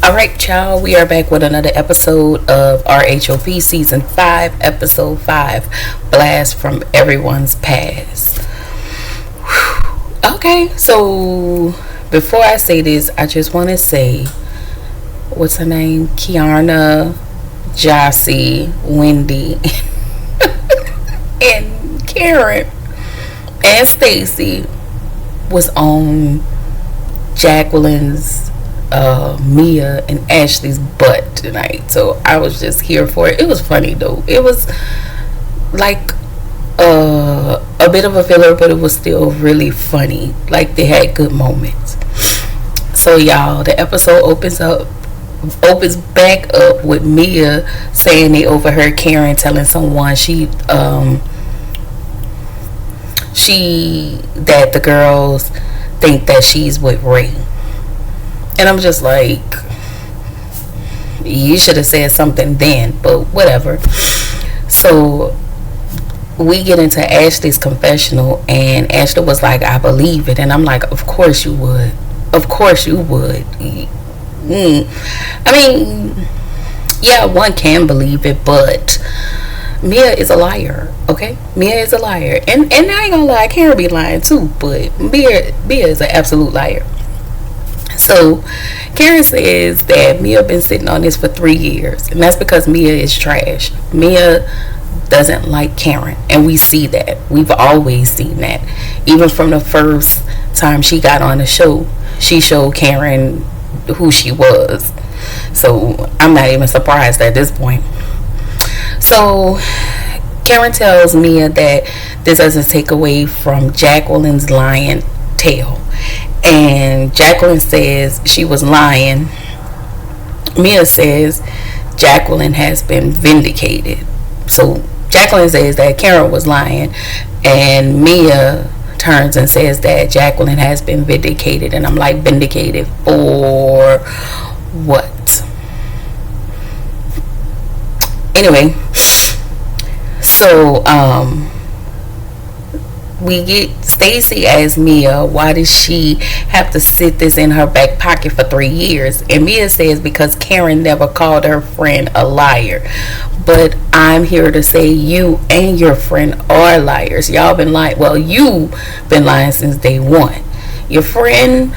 Alright, y'all, we are back with another episode of RHOP Season 5, Episode 5, Blast from Everyone's Past. Whew. Okay, so before I say this, I just want to say, what's her name? Kiana, Jossie, Wendy, and Karen, and Stacy was on Jacqueline's, Mia and Ashley's butt tonight. So I was just here for it. It was funny though. It was like a bit of a filler, but it was still really funny. Like they had good moments. So y'all, the episode opens back up with Mia saying they overheard Karen telling someone that the girls think that she's with Ray. And I'm just like, you should have said something then, but whatever. So we get into Ashley's confessional, and Ashley was like, I believe it. And I'm like, of course you would. Of course you would. I mean, yeah, one can believe it, but Mia is a liar, okay? Mia is a liar. And I ain't gonna lie, Karen be lying too, but Mia is an absolute liar. So Karen says that Mia been sitting on this for 3 years, and that's because Mia is trash. Mia doesn't like Karen, and we see that. We've always seen that. Even from the first time she got on the show, she showed Karen who she was. So I'm not even surprised at this point. So Karen tells Mia that this doesn't take away from Jacqueline's lying tale. And Jacqueline says she was lying. Mia says Jacqueline has been vindicated. So Jacqueline says that Karen was lying, and Mia turns and says that Jacqueline has been vindicated. And I'm like, vindicated for what? Anyway, so we get Stacy as Mia, why does she have to sit this in her back pocket for 3 years? And Mia says because Karen never called her friend a liar. But I'm here to say you and your friend are liars. Y'all been lying. Well, you been lying since day one. Your friend,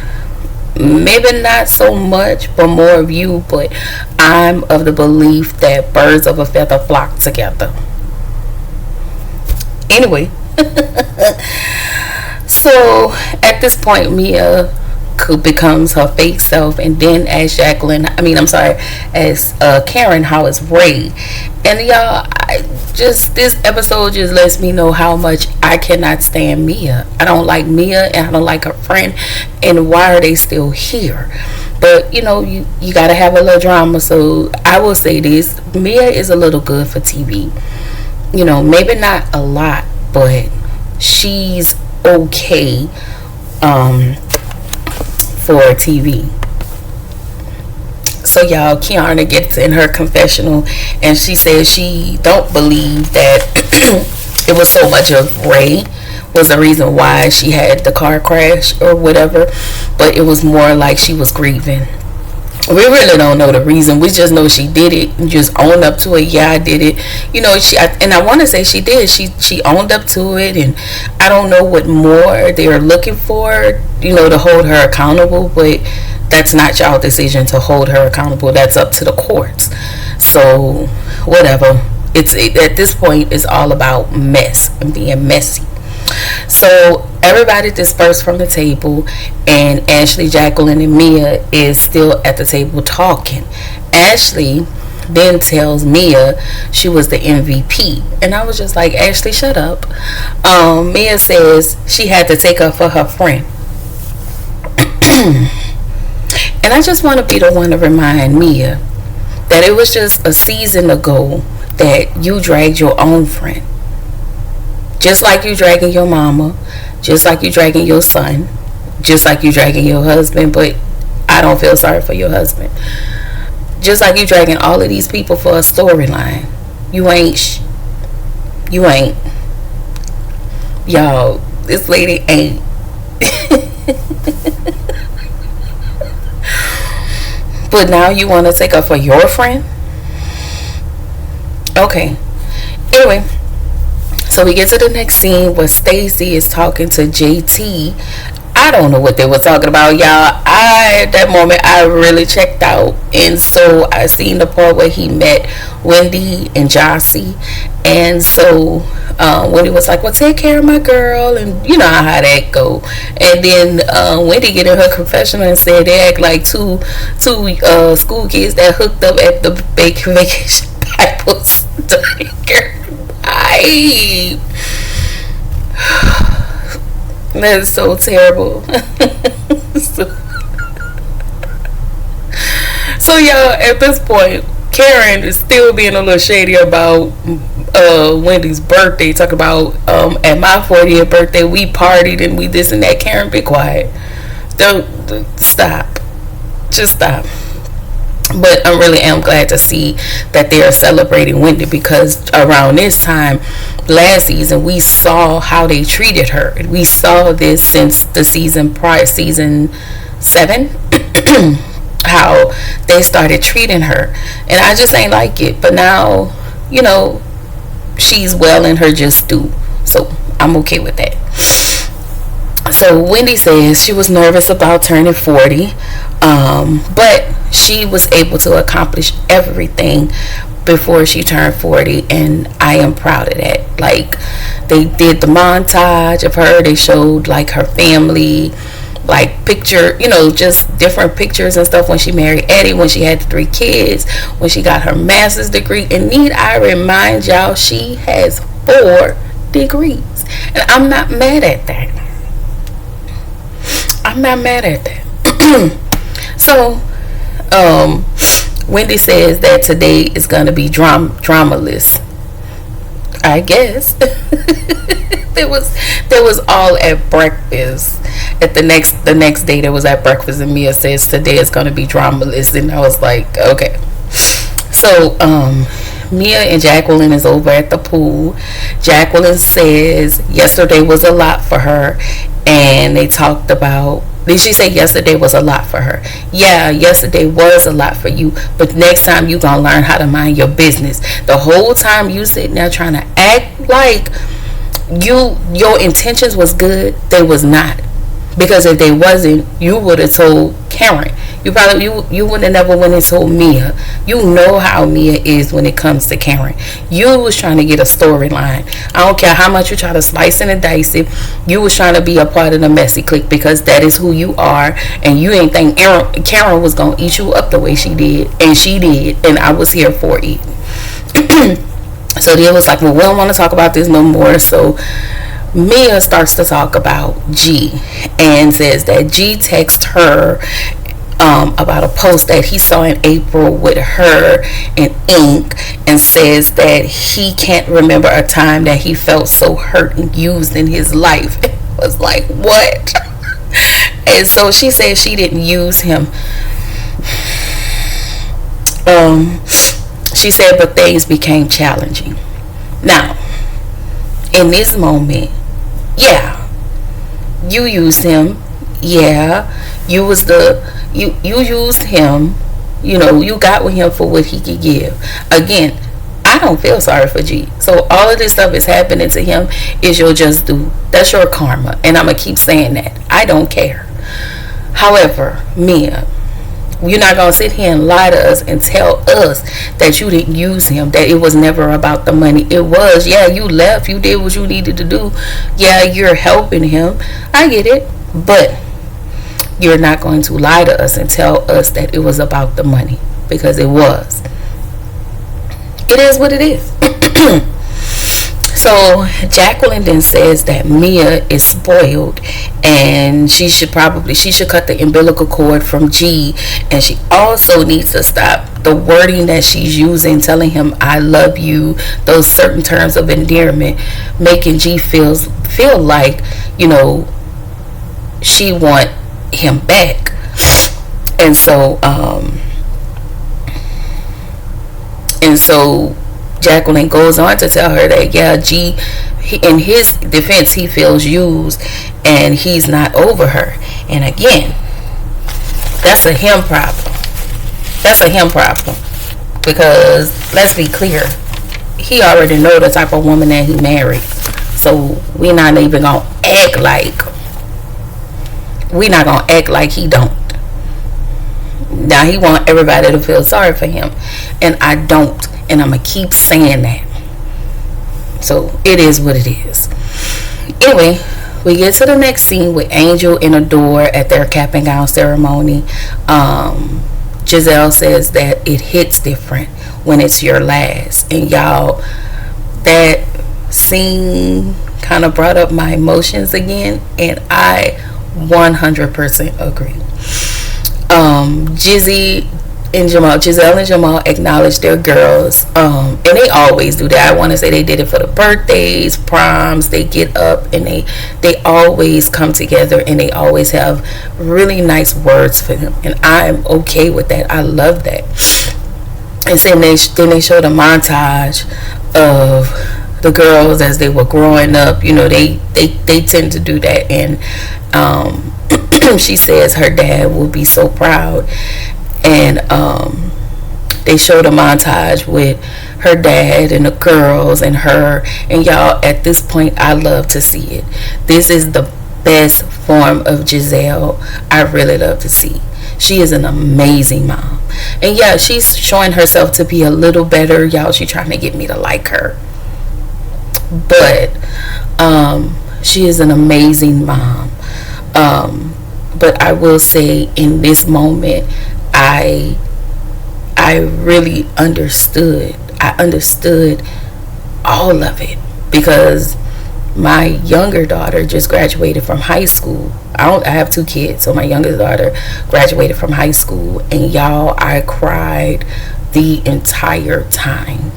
maybe not so much, but more of you. But I'm of the belief that birds of a feather flock together. Anyway. So at this point, Mia becomes her fake self, and then as Karen, how is Ray? And y'all, this episode just lets me know how much I cannot stand Mia. I don't like Mia, and I don't like her friend, and why are they still here? But you gotta have a little drama. So I will say this: Mia is a little good for TV. Maybe not a lot, but she's okay for TV. So y'all, Kiana gets in her confessional, and she says she don't believe that it was so much of Ray was the reason why she had the car crash or whatever, but it was more like she was grieving. We really don't know the reason. We just know she did it and just owned up to it. Yeah, I did it. I want to say she did. She owned up to it, and I don't know what more they're looking for, to hold her accountable. But that's not y'all decision to hold her accountable. That's up to the courts. So whatever. At this point, it's all about mess and being messy. So everybody dispersed from the table, and Ashley, Jacqueline, and Mia is still at the table talking. Ashley then tells Mia she was the MVP, and I was just like, Ashley, shut up. Mia says she had to take her for her friend. And I just want to be the one to remind Mia that it was just a season ago that you dragged your own friend. Just like you dragging your mama, just like you dragging your son, just like you dragging your husband, but I don't feel sorry for your husband. Just like you dragging all of these people for a storyline. You ain't. Y'all, this lady ain't. But now you want to take her for your friend? Okay. Anyway, so we get to the next scene where Stacy is talking to JT. I don't know what they were talking about, y'all. At that moment, I really checked out. And so I seen the part where he met Wendy and Jossie. And so Wendy was like, well, take care of my girl. And you know how that go. And then Wendy get in her confessional and said they act like two school kids that hooked up at the vacation Bible study. That's so terrible. so y'all, at this point, Karen is still being a little shady about Wendy's birthday. Talk about at my 40th birthday we partied and we this and that. Karen, be quiet. Don't stop. Just stop. But I really am glad to see that they are celebrating Wendy, because around this time last season we saw how they treated her. We saw this since the season prior, season 7, how they started treating her, and I just ain't like it. But now, you know, she's well in her just due, so I'm okay with that. So Wendy says she was nervous about turning 40, but she was able to accomplish everything before she turned 40, and I am proud of that. Like, they did the montage of her. They showed like her family, like picture, you know, just different pictures and stuff when she married Eddie, when she had 3 kids, when she got her master's degree. And need I remind y'all, she has 4 degrees, and I'm not mad at that. I'm not mad at that. So Wendy says that today is going to be dramaless, I guess. there was all at breakfast. At the next day there was at breakfast, and Mia says today is going to be dramaless, and I was like, okay. So Mia and Jacqueline is over at the pool. Jacqueline says yesterday was a lot for her, and they talked about, did she say yesterday was a lot for her? Yeah, yesterday was a lot for you, but next time you gonna learn how to mind your business. The whole time you sitting there trying to act like your intentions was good, they was not. Because if they wasn't, you would have told Karen. You would have never went and told Mia. You know how Mia is when it comes to Karen. You was trying to get a storyline. I don't care how much you try to slice and dice it. You was trying to be a part of the messy clique, because that is who you are. And you ain't think Karen was gonna eat you up the way she did, and she did, and I was here for it. So they was like, well, we don't want to talk about this no more. So Mia starts to talk about G and says that G texted her about a post that he saw in April with her and Ink, and says that he can't remember a time that he felt so hurt and used in his life. It was like, what? And so she said she didn't use him. She said, but things became challenging. Now, in this moment, yeah, you used him. Yeah, you used him. You know, you got with him for what he could give. Again, I don't feel sorry for G. So all of this stuff is happening to him is your just due. That's your karma, and I'm gonna keep saying that. I don't care. However, Mia, you're not gonna sit here and lie to us and tell us that you didn't use him, that it was never about the money. It was. Yeah, you left, you did what you needed to do. Yeah, you're helping him, I get it, but you're not going to lie to us and tell us that it was about the money, because it was. It is what it is. So Jacqueline then says that Mia is spoiled, and she should cut the umbilical cord from G, and she also needs to stop the wording that she's using, telling him I love you, those certain terms of endearment, making G feel like, you know, she want him back. And so Jacqueline goes on to tell her that, yeah, G, in his defense, he feels used and he's not over her. And again, that's a him problem. that's a him problem. Because let's be clear, he already know the type of woman that he married. So we not even gonna act like he don't. Now he want everybody to feel sorry for him, and I don't, and I'm gonna keep saying that. So it is what it is. Anyway, we get to the next scene with Angel and Adore at their cap and gown ceremony. Giselle says that it hits different when it's your last, and y'all, that scene kind of brought up my emotions again, and I 100% agree. Giselle and Jamal acknowledge their girls, and they always do that. I want to say they did it for the birthdays, proms. They get up and they always come together, and they always have really nice words for them, and I'm okay with that. I love that. And then they showed a montage of the girls as they were growing up. You know, they tend to do that, and she says her dad will be so proud. And they showed a montage with her dad and the girls and her, and y'all, at this point I love to see it. This is the best form of Giselle I really love to see. She is an amazing mom, and yeah, she's showing herself to be a little better, y'all. She's trying to get me to like her, but she is an amazing mom. But I will say, in this moment, I really understood. I understood all of it, because my younger daughter just graduated from high school. I have 2 kids, so my youngest daughter graduated from high school, and y'all, I cried the entire time.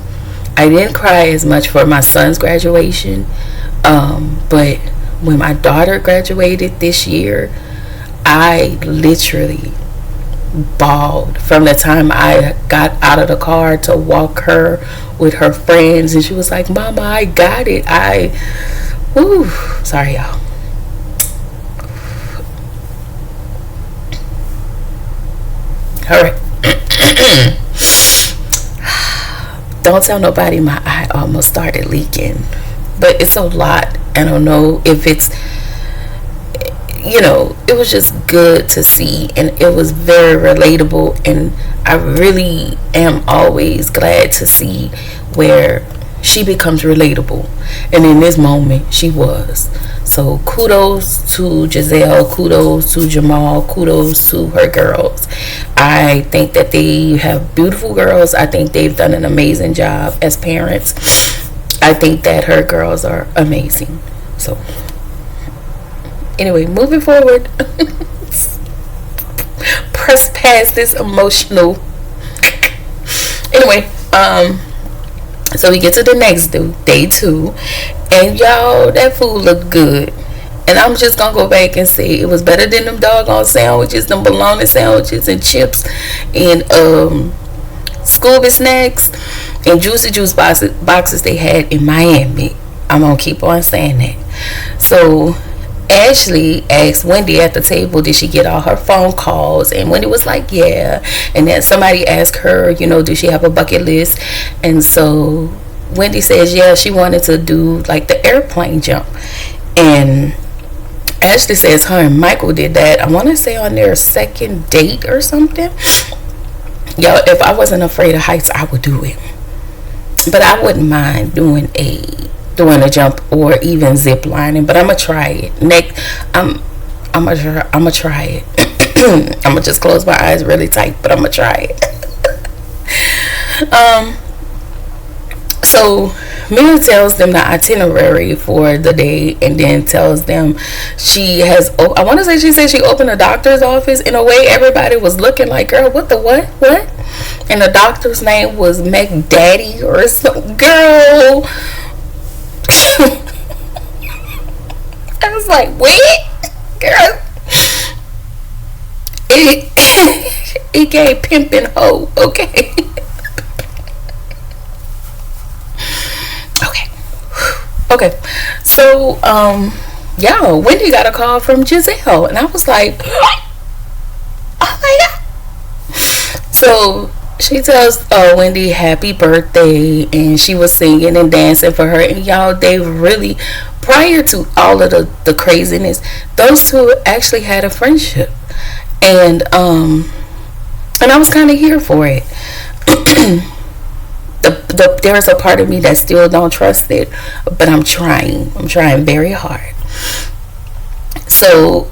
I didn't cry as much for my son's graduation, but when my daughter graduated this year, I literally bawled from the time I got out of the car to walk her with her friends, and she was like, "Mama, I got it." Sorry, y'all. All right. Don't tell nobody my eye almost started leaking, but it's a lot. I don't know if it's, it was just good to see, and it was very relatable, and I really am always glad to see where she becomes relatable, and in this moment she was. So kudos to Giselle, kudos to Jamal, kudos to her girls. I think that they have beautiful girls. I think they've done an amazing job as parents. I think that her girls are amazing. So anyway, moving forward. Press past this emotional. Anyway, so we get to the next day 2, and y'all, that food looked good. And I'm just gonna go back and say it was better than them doggone sandwiches, them bologna sandwiches and chips and Scooby snacks and Juicy Juice boxes they had in Miami. I'm gonna keep on saying that. So Ashley asked Wendy at the table, did she get all her phone calls? And Wendy was like, yeah. And then somebody asked her, do she have a bucket list? And so Wendy says, yeah, she wanted to do like the airplane jump. And Ashley says her and Michael did that, I want to say on their second date or something. Yo, if I wasn't afraid of heights, I would do it. But I wouldn't mind doing a jump or even zip lining, but I'm gonna try it. Next, I'm gonna try it. I'm gonna just close my eyes really tight, but I'm gonna try it. So Mia tells them the itinerary for the day, and then tells them she has, I want to say she said she opened a doctor's office. In a way, everybody was looking like, girl, what? And the doctor's name was McDaddy or something. Girl, I was like, wait, girl. It gave pimpin' hoe, okay? Okay, so Wendy got a call from Giselle, and I was like, oh my god. So she tells Wendy happy birthday, and she was singing and dancing for her. And y'all, they really, prior to all of the craziness, those two actually had a friendship, and I was kind of here for it. There's a part of me that still don't trust it, but I'm trying very hard. So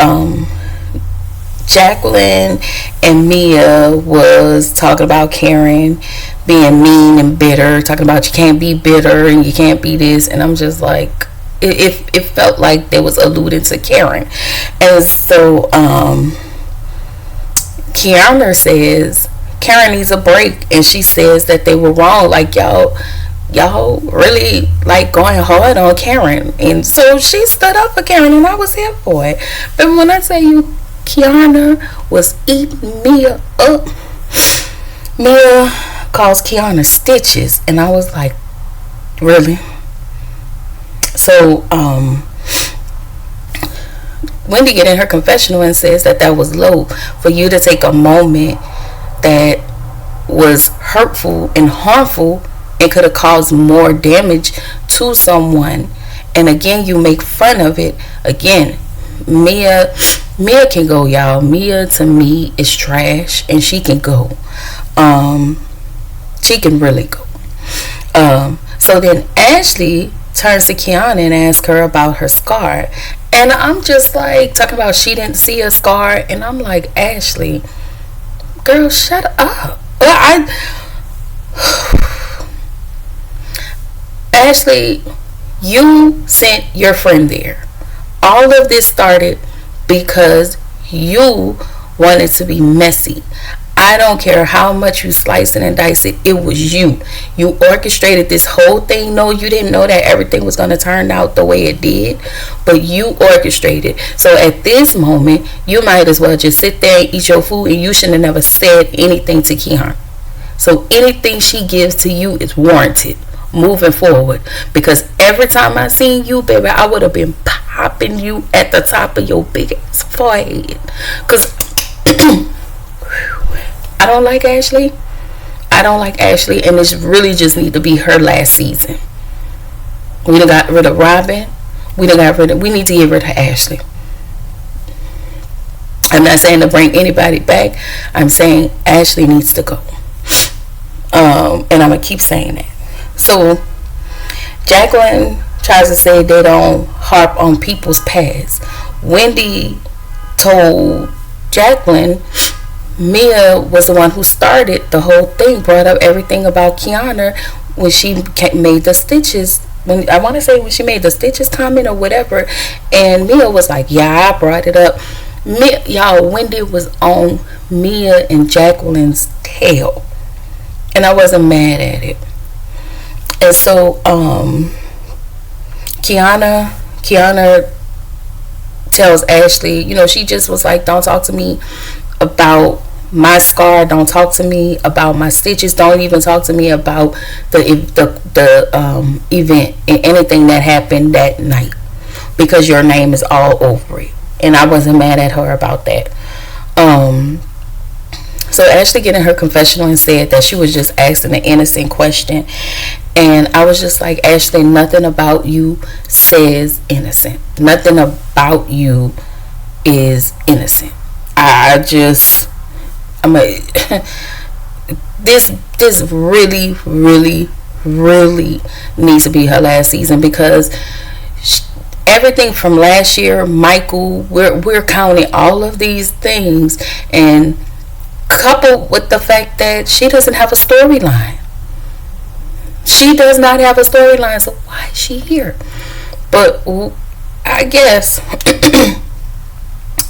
Jacqueline and Mia was talking about Karen being mean and bitter, talking about you can't be bitter and you can't be this, and I'm just like, it felt like they was alluding to Karen. And so Kiana says Karen needs a break, and she says that they were wrong, like y'all really like going hard on Karen. And so she stood up for Karen, and I was here for it. But when I tell you Kiana was eating Mia up, Mia calls Kiana stitches, and I was like, really? So Wendy get in her confessional and says that was low for you to take a moment that was hurtful and harmful and could have caused more damage to someone, and again you make fun of it. Again, Mia can go, y'all. Mia to me is trash, and she can go. She can really go. So then Ashley turns to Kiana and asks her about her scar, and I'm just like talking about she didn't see a scar, and I'm like, Ashley, girl, shut up. Ashley, you sent your friend there. All of this started because you wanted to be messy. I don't care how much you slice it and dice it. It was you. You orchestrated this whole thing. No, you didn't know that everything was going to turn out the way it did, but you orchestrated. So at this moment, you might as well just sit there and eat your food, and you shouldn't have never said anything to Keon. So anything she gives to you is warranted moving forward, because every time I seen you, baby, I would have been popping you at the top of your big ass forehead, because I don't like Ashley. And this really just need to be her last season. We done got rid of Robin. We need to get rid of Ashley. I'm not saying to bring anybody back. I'm saying Ashley needs to go. And I'm gonna keep saying that. So Jacqueline tries to say they don't harp on people's past. Wendy told Jacqueline Mia was the one who started the whole thing, brought up everything about Kiana when she made the stitches. When she made the stitches comment or whatever, and Mia was like, "Yeah, I brought it up." Y'all, Wendy was on Mia and Jacqueline's tail, and I wasn't mad at it. And so, Kiana tells Ashley, she just was like, "Don't talk to me about my scar. Don't talk to me about my stitches. Don't even talk to me about the event and anything that happened that night, because your name is all over it." And I wasn't mad at her about that. So Ashley get in her confessional and said that she was just asking an innocent question, and I was just like, Ashley, nothing about you says innocent. Nothing about you is innocent. This really, really, really needs to be her last season, because everything from last year, Michael, we're counting all of these things, and coupled with the fact that she doesn't have a storyline. She does not have a storyline, so why is she here? But I guess.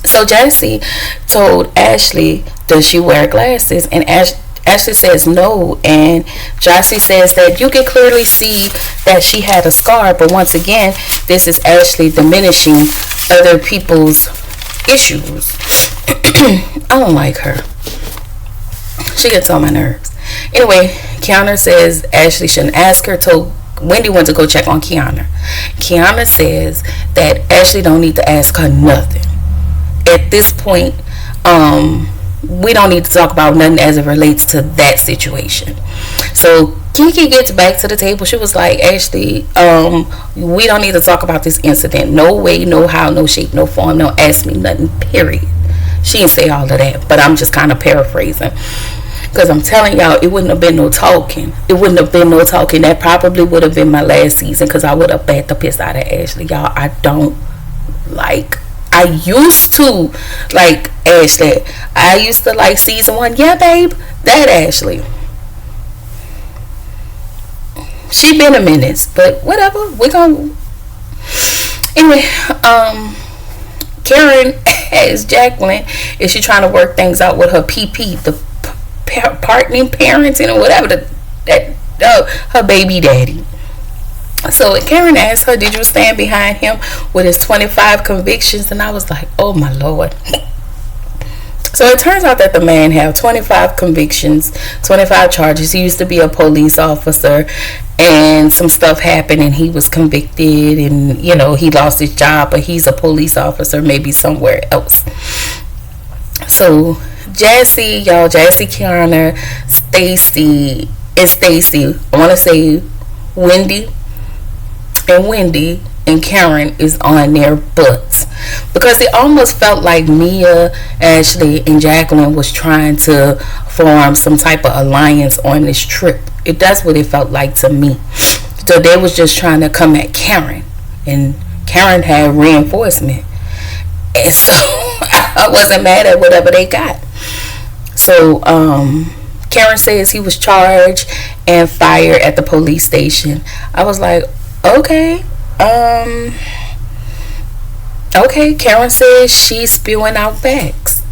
So Jassy told Ashley, does she wear glasses? And Ashley says no, and Jassy says that you can clearly see that she had a scar, but once again, this is Ashley diminishing other people's issues. I don't like her. She gets on my nerves. Anyway, Kiana says Ashley shouldn't ask her. Told Wendy went to go check on Kiana. Kiana says that Ashley don't need to ask her nothing. At this point, we don't need to talk about nothing as it relates to that situation. So Kiki gets back to the table. She was like, Ashley, we don't need to talk about this incident. No way, no how, no shape, no form. Don't ask me nothing, period. She didn't say all of that, but I'm just kind of paraphrasing. Because I'm telling y'all, it wouldn't have been no talking. It wouldn't have been no talking. That probably would have been my last season, because I would have bat the piss out of Ashley. Y'all, I used to like Ashley. I used to like season 1. Yeah, babe, that Ashley. She been a menace, but whatever. We're gonna anyway. Karen as Jacqueline, is she trying to work things out with her PP, the partnering, parenting, or whatever, her baby daddy. So Karen asked her, did you stand behind him with his 25 convictions? And I was like, oh my Lord. So it turns out that the man had 25 convictions, 25 charges. He used to be a police officer, and some stuff happened and he was convicted, and he lost his job, but he's a police officer maybe somewhere else. So Jassy, Kiana, Stacy, I want to say Wendy and Karen is on their butts, because it almost felt like Mia, Ashley, and Jacqueline was trying to form some type of alliance on this trip. That's what it felt like to me. So they was just trying to come at Karen, and Karen had reinforcement, and so I wasn't mad at whatever they got. So Karen says he was charged and fired at the police station. I was like, okay. Okay, Karen says she's spewing out facts.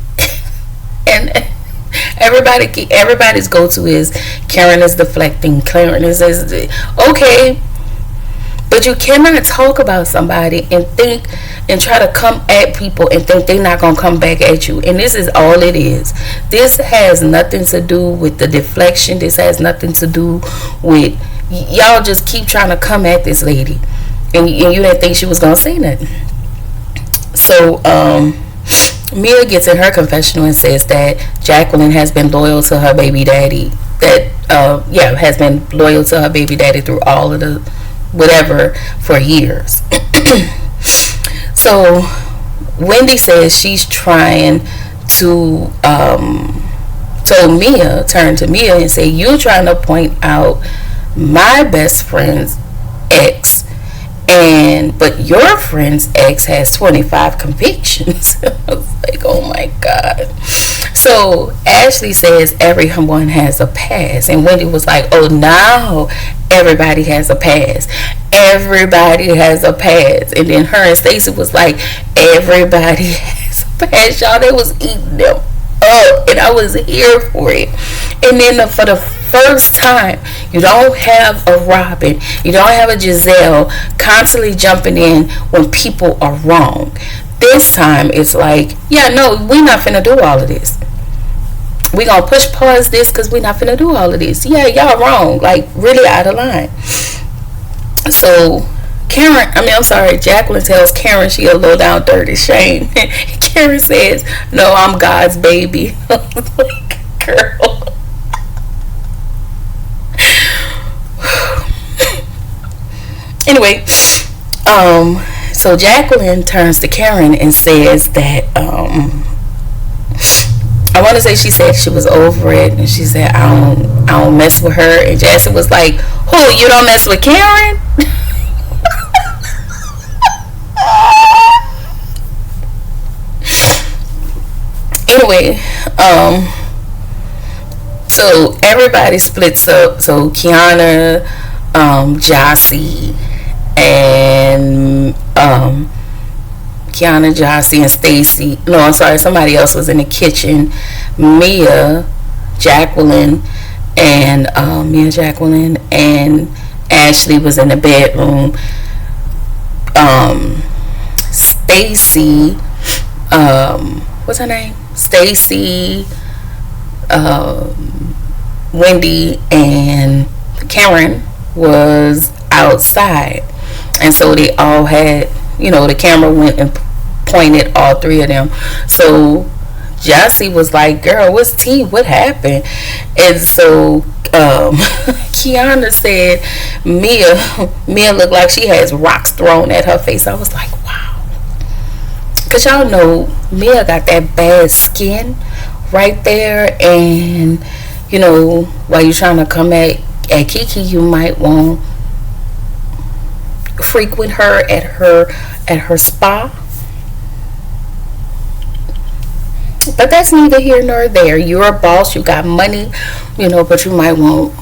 And everybody's go-to is Karen is deflecting. Karen is okay. But you cannot talk about somebody and think and try to come at people and think they're not going to come back at you. And this is all it is. This has nothing to do with the deflection. This has nothing to do with y'all just keep trying to come at this lady. And you didn't think she was going to say nothing. So Mia gets in her confessional and says that Jacqueline has been loyal to her baby daddy. Has been loyal to her baby daddy through all of the whatever for years. So Wendy says she's trying to turn to Mia and say, you're trying to point out my best friend's ex, but your friend's ex has 25 convictions. I was like, oh my God. So Ashley says everyone has a past, and Wendy was like, oh, now everybody has a past. Everybody has a past. And then her and Stacey was like, everybody has a past. Y'all, they was eating them up, and I was here for it. And then for the first time, you don't have a Robin, you don't have a Giselle constantly jumping in when people are wrong. This time it's like, yeah, no, we're not finna do all of this. We gonna push pause this because we're not finna do all of this. Yeah, y'all wrong, like really out of line. So Jacqueline tells Karen she a low down dirty shame. Karen says, no, I'm God's baby. Like, girl. Anyway, so Jacqueline turns to Karen and says that I want to say she said she was over it, and she said I don't mess with her, and Jassy was like, who, you don't mess with Karen? Anyway, so everybody splits up. So Kiana, Jassy, and Kiana, Jassy, and Stacy. No, I'm sorry, somebody else was in the kitchen. Mia, Jacqueline, and Ashley was in the bedroom. Stacy, what's her name? Stacy, Wendy, and Karen was outside, and so they all had, the camera went and pointed all three of them. So Jesse was like, girl, what's tea? What happened? And so Kiana said Mia looked like she has rocks thrown at her face. I was like, wow. Because y'all know Mia got that bad skin right there. And, you know, while you're trying to come at Kiki, you might want to frequent her at her spa. But that's neither here nor there. You're a boss, you got money, you know, but you might want to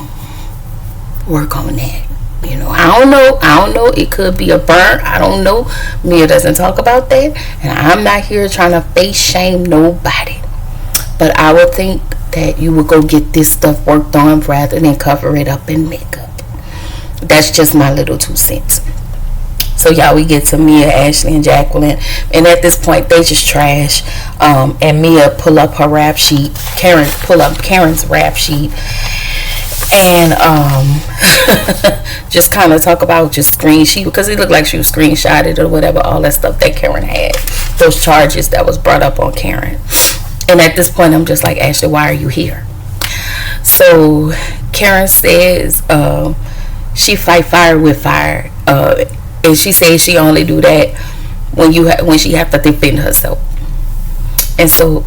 work on that. You know, I don't know. It could be a burn. I don't know. Mia doesn't talk about that. And I'm not here trying to face shame nobody. But I would think that you would go get this stuff worked on rather than cover it up in makeup. That's just my little 2 cents. So y'all, we get to Mia, Ashley, and Jacqueline, and at this point they just trash. And Mia pull up her rap sheet. Karen pull up Karen's rap sheet, and just kind of talk about just because it looked like she was screenshotted or whatever, all that stuff that Karen had, those charges that was brought up on Karen. And at this point, I'm just like, Ashley, why are you here? So Karen says she fight fire with fire. And she says she only do that when she have to defend herself. And so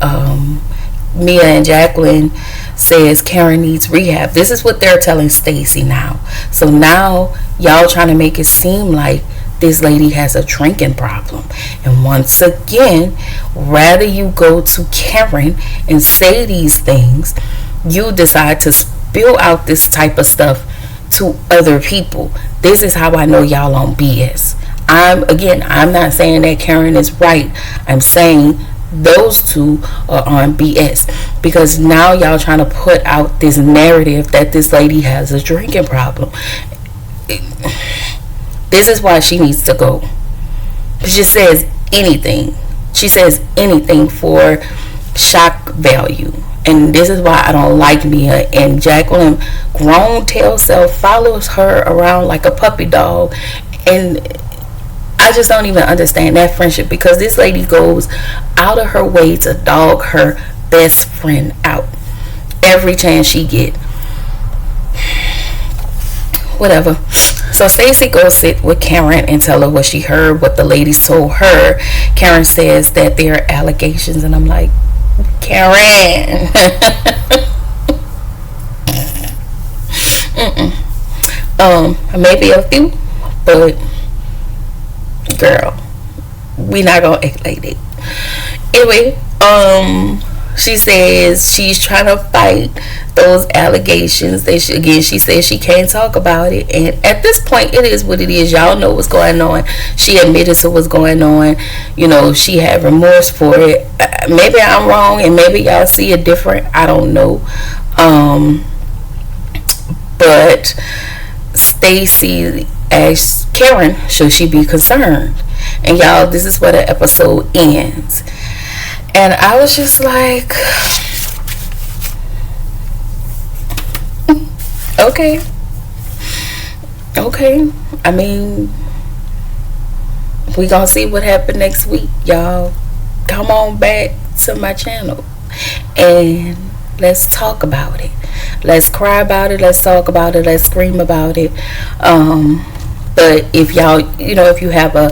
Mia and Jacqueline says Karen needs rehab. This is what they're telling Stacy now. So now y'all trying to make it seem like this lady has a drinking problem. And once again, rather you go to Karen and say these things, you decide to spill out this type of stuff to other people. This is how I know y'all on BS. I'm not saying that Karen is right. I'm saying those two are on BS, because now y'all trying to put out this narrative that this lady has a drinking problem. This is why she needs to go. She says anything. She says anything for shock value. And this is why I don't like Mia. And Jacqueline, grown tail self, follows her around like a puppy dog. And I just don't even understand that friendship, because this lady goes out of her way to dog her best friend out every chance she get. Whatever. So Stacey goes sit with Karen and tell her what she heard, what the ladies told her. Karen says that there are allegations, and I'm like, Karen. Maybe a few, but girl, we not gonna act like that. Anyway, she says she's trying to fight those allegations. She says she can't talk about it, and at this point it is what it is. Y'all know what's going on. She admitted to what's going on. You know, she had remorse for it. Maybe I'm wrong, and maybe y'all see it different. I don't know. But Stacy asked Karen, should she be concerned? And y'all, this is where the episode ends. And I was just like, okay. I mean, we gonna see what happened next week, y'all. Come on back to my channel and let's talk about it. Let's cry about it. Let's talk about it. Let's scream about it. But if y'all, if you have a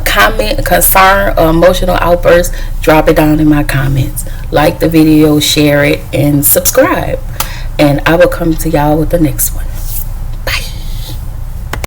comment, a concern, or emotional outburst, drop it down in my comments. Like the video, share it, and subscribe. And I will come to y'all with the next one.